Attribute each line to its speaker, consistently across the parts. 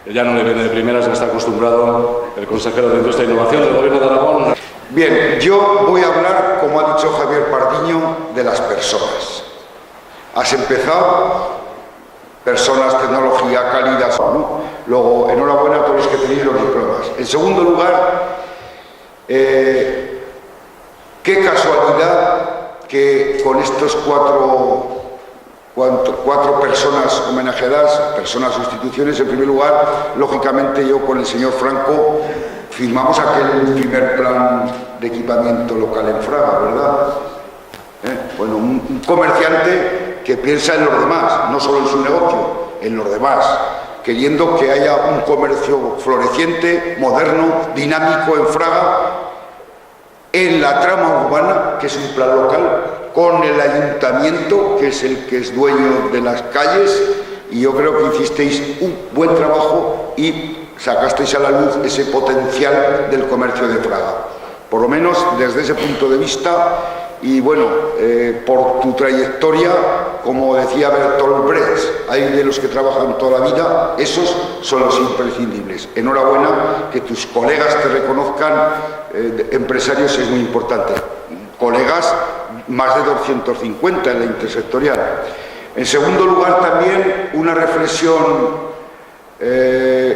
Speaker 1: Ya no le viene de primeras, ya está acostumbrado el consejero de Industria e Innovación del Gobierno de Aragón.
Speaker 2: Bien, yo voy a hablar, como ha dicho Javier Pardiño, de las personas. Has empezado, personas, tecnología, calidad, ¿no? Luego, enhorabuena a todos los que tenéis los diplomas. En segundo lugar, qué casualidad que con estos cuatro personas homenajeadas, personas o instituciones, en primer lugar, lógicamente yo con el señor Franco firmamos aquel primer plan de equipamiento local en Fraga, ¿verdad? Bueno, un comerciante que piensa en los demás, no solo en su negocio, en los demás, queriendo que haya un comercio floreciente, moderno, dinámico en Fraga, en la trama urbana, que es un plan local, con el ayuntamiento, que es el que es dueño de las calles, y yo creo que hicisteis un buen trabajo y sacasteis a la luz ese potencial del comercio de Fraga. Por lo menos desde ese punto de vista, y bueno, por tu trayectoria, como decía Bertolt Brecht, hay de los que trabajan toda la vida, esos son los imprescindibles. Enhorabuena, que tus colegas te reconozcan, empresarios es muy importante. Colegas, más de 250 en la intersectorial. En segundo lugar, también una reflexión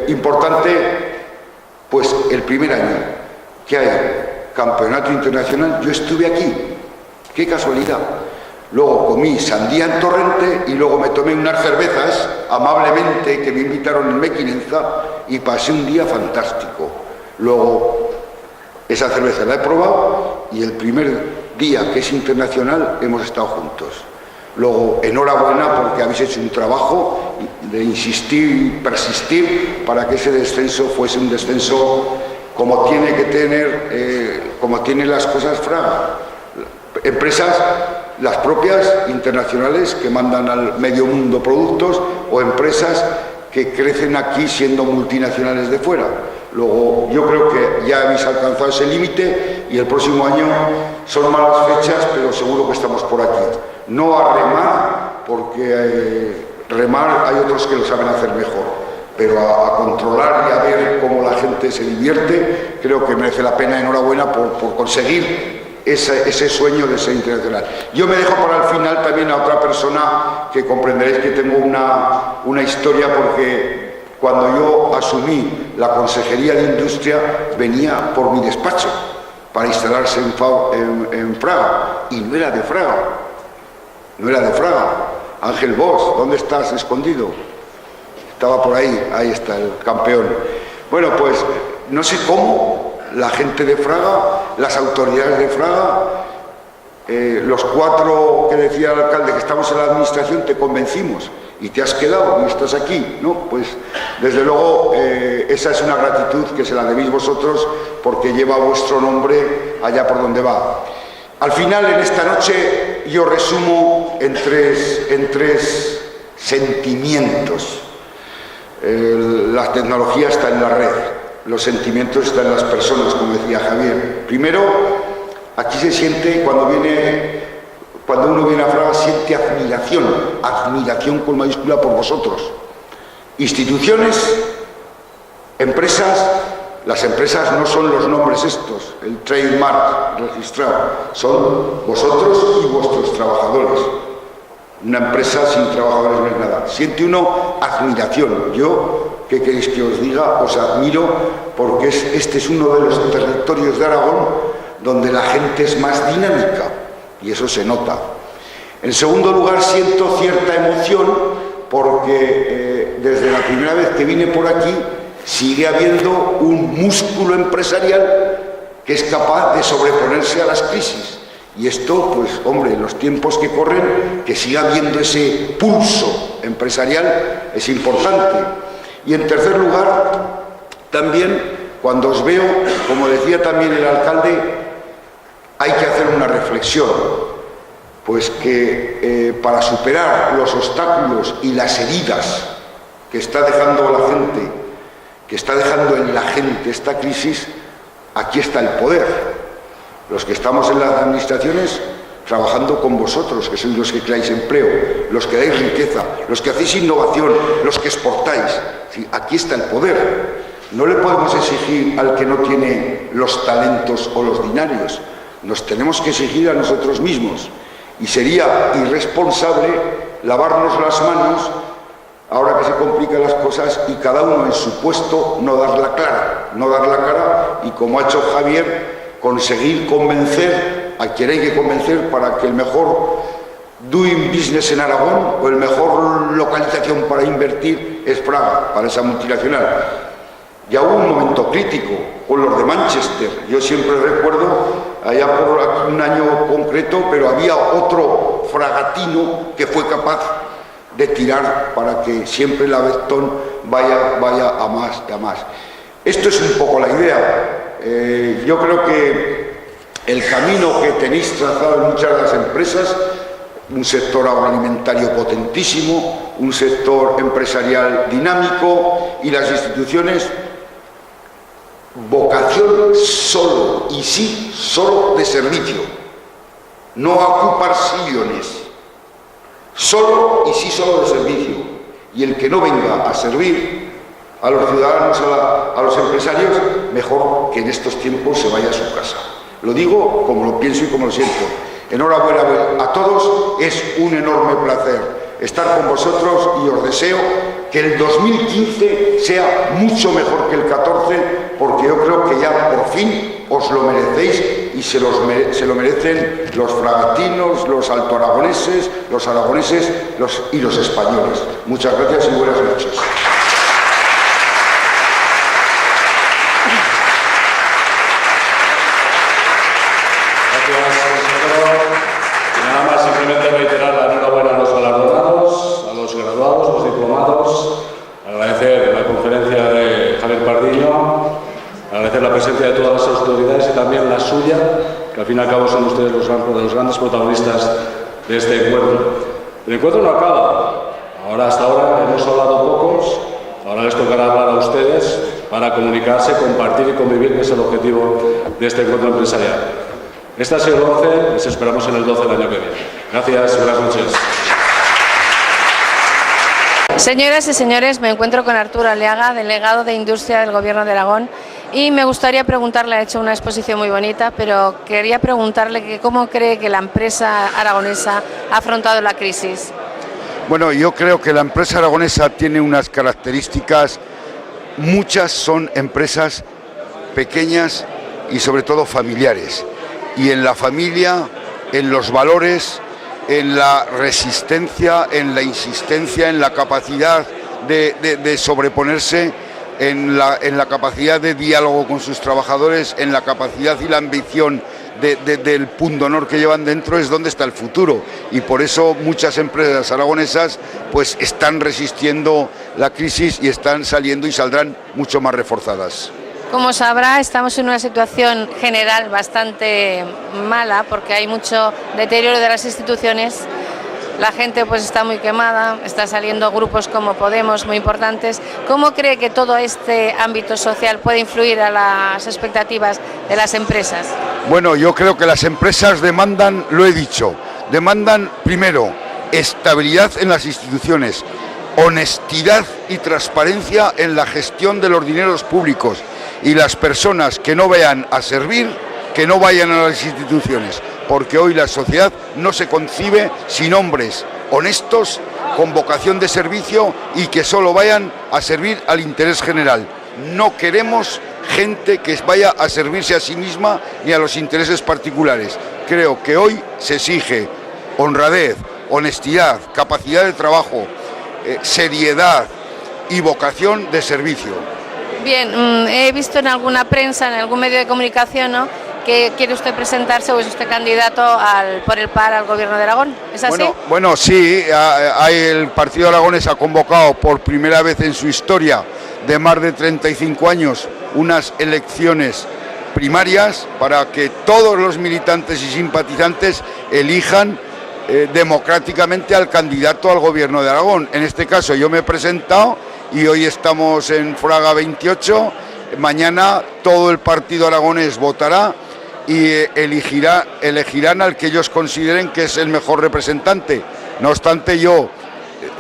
Speaker 2: importante, pues el primer año que hay campeonato internacional, yo estuve aquí, qué casualidad. Luego comí sandía en Torrente y luego me tomé unas cervezas amablemente que me invitaron en Mequinenza y pasé un día fantástico. Luego esa cerveza la he probado y el primer día que es internacional hemos estado juntos. Luego, enhorabuena porque habéis hecho un trabajo de insistir y persistir para que ese descenso fuese un descenso como tiene que tener, como tienen las cosas Fraga. Empresas, las propias internacionales que mandan al medio mundo productos o empresas que crecen aquí siendo multinacionales de fuera. Luego, yo creo que ya habéis alcanzado ese límite y el próximo año son malas fechas, pero seguro que estamos por aquí. No a remar, porque remar hay otros que lo saben hacer mejor, pero a controlar y a ver cómo la gente se divierte, creo que merece la pena. Enhorabuena por conseguir ese sueño de ser internacional. Yo me dejo para el final también a otra persona que comprenderéis que tengo una historia, porque cuando yo asumí la Consejería de Industria venía por mi despacho para instalarse en Fraga, y no era de Fraga, no era de Fraga. Ángel Bosch, ¿dónde estás escondido? Estaba por ahí, ahí está el campeón. Bueno, pues no sé cómo la gente de Fraga, las autoridades de Fraga, los cuatro que decía el alcalde que estamos en la administración, te convencimos y te has quedado y estás aquí, ¿no? Pues desde luego esa es una gratitud que se la debéis vosotros, porque lleva vuestro nombre allá por donde va. Al final, en esta noche, yo resumo en tres sentimientos. La tecnología está en la red, los sentimientos están en las personas, como decía Javier. Primero, aquí se siente, cuando uno viene a Fraga, siente admiración con mayúscula por vosotros. Instituciones, empresas. Las empresas no son los nombres estos, el trademark registrado, son vosotros y vuestros trabajadores. Una empresa sin trabajadores no es nada. Siente uno admiración. Yo, ¿qué queréis que os diga? Os admiro, porque este es uno de los territorios de Aragón donde la gente es más dinámica, y eso se nota. En segundo lugar, siento cierta emoción porque desde la primera vez que vine por aquí sigue habiendo un músculo empresarial que es capaz de sobreponerse a las crisis. Y esto, pues, hombre, en los tiempos que corren, que siga habiendo ese pulso empresarial es importante. Y en tercer lugar, también, cuando os veo, como decía también el alcalde, hay que hacer una reflexión, pues que para superar los obstáculos y las heridas que está dejando la gente, que está dejando en la gente esta crisis, aquí está el poder. Los que estamos en las administraciones trabajando con vosotros, que sois los que creáis empleo, los que dais riqueza, los que hacéis innovación, los que exportáis. Sí, aquí está el poder. No le podemos exigir al que no tiene los talentos o los dinarios. Nos tenemos que exigir a nosotros mismos. Y sería irresponsable lavarnos las manos ahora que se complican las cosas y cada uno en su puesto no dar la cara y, como ha hecho Javier, conseguir convencer a quien hay que convencer para que el mejor doing business en Aragón o el mejor localización para invertir es Praga, para esa multinacional. Ya hubo un momento crítico con los de Manchester. Yo siempre recuerdo, allá por un año concreto, pero había otro fragatino que fue capaz de tirar para que siempre la Benetton vaya a más y a más. Esto es un poco la idea. Yo creo que el camino que tenéis trazado en muchas de las empresas, un sector agroalimentario potentísimo, un sector empresarial dinámico y las instituciones, vocación solo y sí solo de servicio, no ocupar sillones, solo y sí solo de servicio. Y el que no venga a servir a los ciudadanos, a los empresarios, mejor que en estos tiempos se vaya a su casa. Lo digo como lo pienso y como lo siento. Enhorabuena a todos, es un enorme placer estar con vosotros y os deseo que el 2015 sea mucho mejor que el 14, porque yo creo que ya por fin os lo merecéis y se lo merecen los fragatinos, los altoaragoneses, los aragoneses y los españoles. Muchas gracias y buenas noches.
Speaker 1: Nada más, simplemente reiterar la enhorabuena a los galardonados, a los graduados, los diplomados, agradecer la conferencia de Javier Pardiño, agradecer la presencia de todas las autoridades y también la suya, que al fin y al cabo son ustedes los grandes protagonistas de este encuentro. El encuentro no acaba. Hasta ahora hemos hablado pocos, ahora les tocará hablar a ustedes para comunicarse, compartir y convivir, que es el objetivo de este encuentro empresarial. Este ha sido el 11, les esperamos en el 12 del año que viene. Gracias, buenas noches.
Speaker 3: Señoras y señores, me encuentro con Arturo Aliaga, delegado de Industria del Gobierno de Aragón, y me gustaría preguntarle, ha hecho una exposición muy bonita, pero quería preguntarle que cómo cree que la empresa aragonesa ha afrontado la crisis.
Speaker 2: Bueno, yo creo que la empresa aragonesa tiene unas características, muchas son empresas pequeñas y sobre todo familiares. Y en la familia, en los valores, en la resistencia, en la insistencia, en la capacidad de sobreponerse, en la capacidad de diálogo con sus trabajadores, en la capacidad y la ambición del pundonor que llevan dentro, es donde está el futuro. Y por eso muchas empresas aragonesas pues están resistiendo la crisis y están saliendo y saldrán mucho más reforzadas.
Speaker 3: Como sabrá, estamos en una situación general bastante mala porque hay mucho deterioro de las instituciones. La gente pues está muy quemada, está saliendo grupos como Podemos muy importantes. ¿Cómo cree que todo este ámbito social puede influir a las expectativas de las empresas?
Speaker 2: Bueno, yo creo que las empresas demandan, lo he dicho, demandan primero estabilidad en las instituciones, honestidad y transparencia en la gestión de los dineros públicos, y las personas que no vayan a servir, que no vayan a las instituciones, porque hoy la sociedad no se concibe sin hombres honestos, con vocación de servicio y que solo vayan a servir al interés general. No queremos gente que vaya a servirse a sí misma ni a los intereses particulares. Creo que hoy se exige honradez, honestidad, capacidad de trabajo, seriedad y vocación de servicio.
Speaker 3: Bien, he visto en alguna prensa, en algún medio de comunicación, ¿no?, que quiere usted presentarse o es usted candidato por el PAR al Gobierno de Aragón. ¿Es así?
Speaker 2: Bueno, sí, el Partido Aragonés ha convocado por primera vez en su historia de más de 35 años unas elecciones primarias para que todos los militantes y simpatizantes elijan democráticamente al candidato al Gobierno de Aragón. En este caso yo me he presentado y hoy estamos en Fraga 28, mañana todo el partido aragonés votará y elegirán al que ellos consideren que es el mejor representante. No obstante,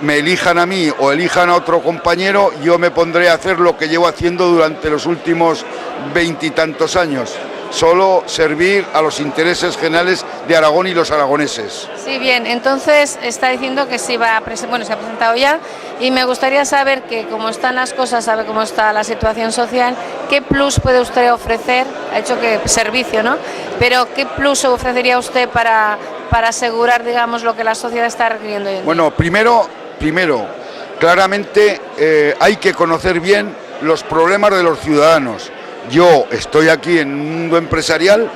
Speaker 2: me elijan a mí o elijan a otro compañero, yo me pondré a hacer lo que llevo haciendo durante los últimos 20 y tantos años. Solo servir a los intereses generales de Aragón y los aragoneses.
Speaker 3: Sí, bien, entonces está diciendo que se ha presentado ya, y me gustaría saber que cómo están las cosas, sabe cómo está la situación social, qué plus puede usted ofrecer, ha dicho que servicio, ¿no? Pero qué plus ofrecería usted para asegurar, digamos, lo que la sociedad está requiriendo hoy en día.
Speaker 2: Bueno, primero, claramente hay que conocer bien los problemas de los ciudadanos. Yo estoy aquí en un mundo empresarial,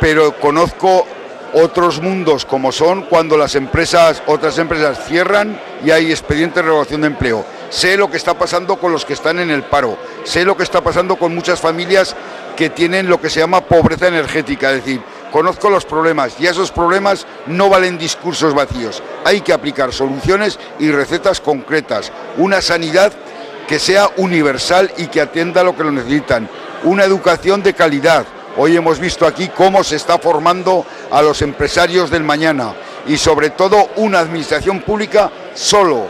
Speaker 2: pero conozco otros mundos como son cuando otras empresas cierran y hay expedientes de regulación de empleo. Sé lo que está pasando con los que están en el paro, sé lo que está pasando con muchas familias que tienen lo que se llama pobreza energética, es decir, conozco los problemas y esos problemas no valen discursos vacíos. Hay que aplicar soluciones y recetas concretas, una sanidad que sea universal y que atienda lo que lo necesitan, una educación de calidad. Hoy hemos visto aquí cómo se está formando a los empresarios del mañana y sobre todo una administración pública solo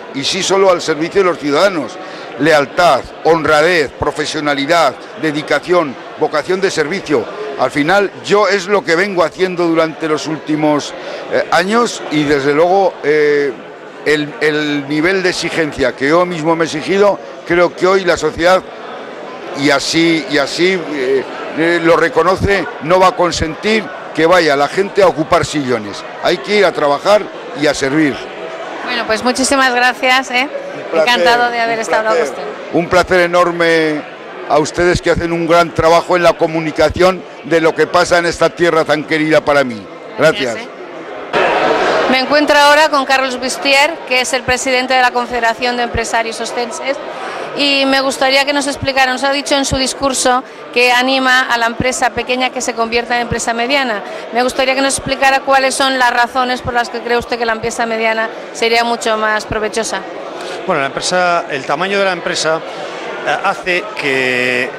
Speaker 2: al servicio de los ciudadanos. Lealtad, honradez, profesionalidad, dedicación, vocación de servicio. Al final yo es lo que vengo haciendo durante los últimos años y desde luego el nivel de exigencia que yo mismo me he exigido, creo que hoy la sociedad y así lo reconoce, no va a consentir que vaya la gente a ocupar sillones. Hay que ir a trabajar y a servir.
Speaker 3: Bueno, pues muchísimas gracias, encantado de haber estado con usted.
Speaker 2: Un placer enorme a ustedes que hacen un gran trabajo en la comunicación de lo que pasa en esta tierra tan querida para mí. Gracias.
Speaker 3: Me encuentro ahora con Carlos Bustier, que es el presidente de la Confederación de Empresarios Ostenses, y me gustaría que nos explicara, nos ha dicho en su discurso que anima a la empresa pequeña que se convierta en empresa mediana. Me gustaría que nos explicara cuáles son las razones por las que cree usted que la empresa mediana sería mucho más provechosa.
Speaker 4: Bueno, el tamaño de la empresa hace que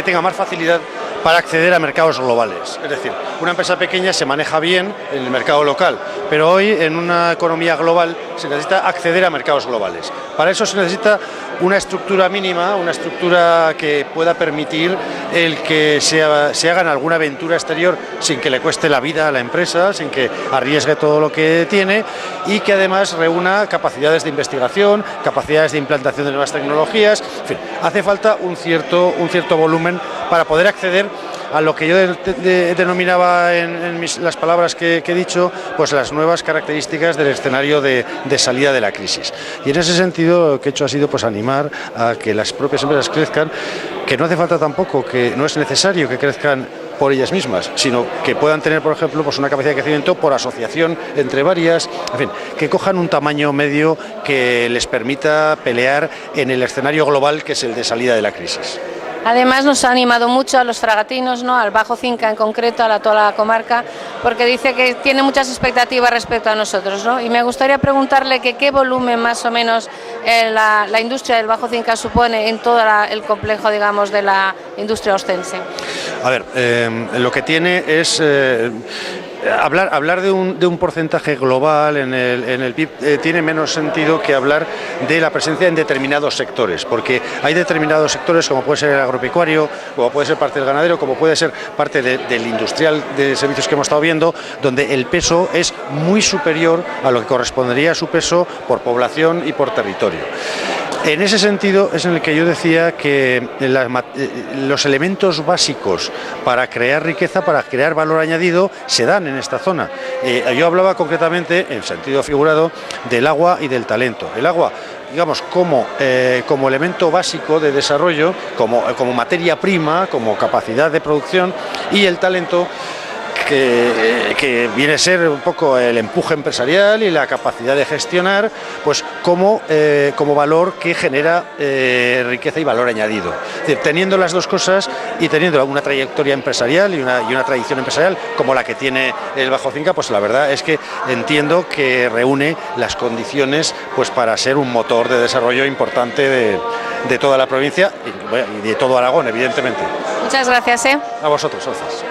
Speaker 4: tenga más facilidad para acceder a mercados globales. Es decir, una empresa pequeña se maneja bien en el mercado local, pero hoy en una economía global se necesita acceder a mercados globales. Para eso se necesita una estructura mínima, una estructura que pueda permitir el que se haga en alguna aventura exterior sin que le cueste la vida a la empresa, sin que arriesgue todo lo que tiene y que además reúna capacidades de investigación, capacidades de implantación de nuevas tecnologías. En fin, hace falta un cierto volumen para poder acceder a lo que yo denominaba en las palabras que he dicho, pues las nuevas características del escenario de salida de la crisis. Y en ese sentido lo que he hecho ha sido pues animar a que las propias empresas crezcan, que no hace falta tampoco, que no es necesario que crezcan por ellas mismas, sino que puedan tener, por ejemplo, pues una capacidad de crecimiento por asociación entre varias, en fin, que cojan un tamaño medio que les permita pelear en el escenario global que es el de salida de la crisis.
Speaker 3: Además nos ha animado mucho a los fragatinos, ¿no?, al Bajo Cinca en concreto, a toda la comarca, porque dice que tiene muchas expectativas respecto a nosotros, ¿no? Y me gustaría preguntarle que qué volumen más o menos la industria del Bajo Cinca supone en todo el complejo, digamos, de la industria ostense.
Speaker 4: A ver, lo que tiene es... Hablar de un porcentaje global en el PIB tiene menos sentido que hablar de la presencia en determinados sectores, porque hay determinados sectores como puede ser el agropecuario, como puede ser parte del ganadero, como puede ser parte del industrial de servicios que hemos estado viendo, donde el peso es muy superior a lo que correspondería a su peso por población y por territorio. En ese sentido es en el que yo decía que los elementos básicos para crear riqueza, para crear valor añadido, se dan en esta zona. Yo hablaba concretamente, en sentido figurado, del agua y del talento. El agua, digamos, como elemento básico de desarrollo, como materia prima, como capacidad de producción, y el talento, que viene a ser un poco el empuje empresarial y la capacidad de gestionar, pues como valor que genera riqueza y valor añadido. Es decir, teniendo las dos cosas y teniendo una trayectoria empresarial y una tradición empresarial como la que tiene el Bajo Cinca, pues la verdad es que entiendo que reúne las condiciones pues para ser un motor de desarrollo importante de toda la provincia y de todo Aragón, evidentemente.
Speaker 3: Muchas gracias.
Speaker 4: A vosotros, gracias.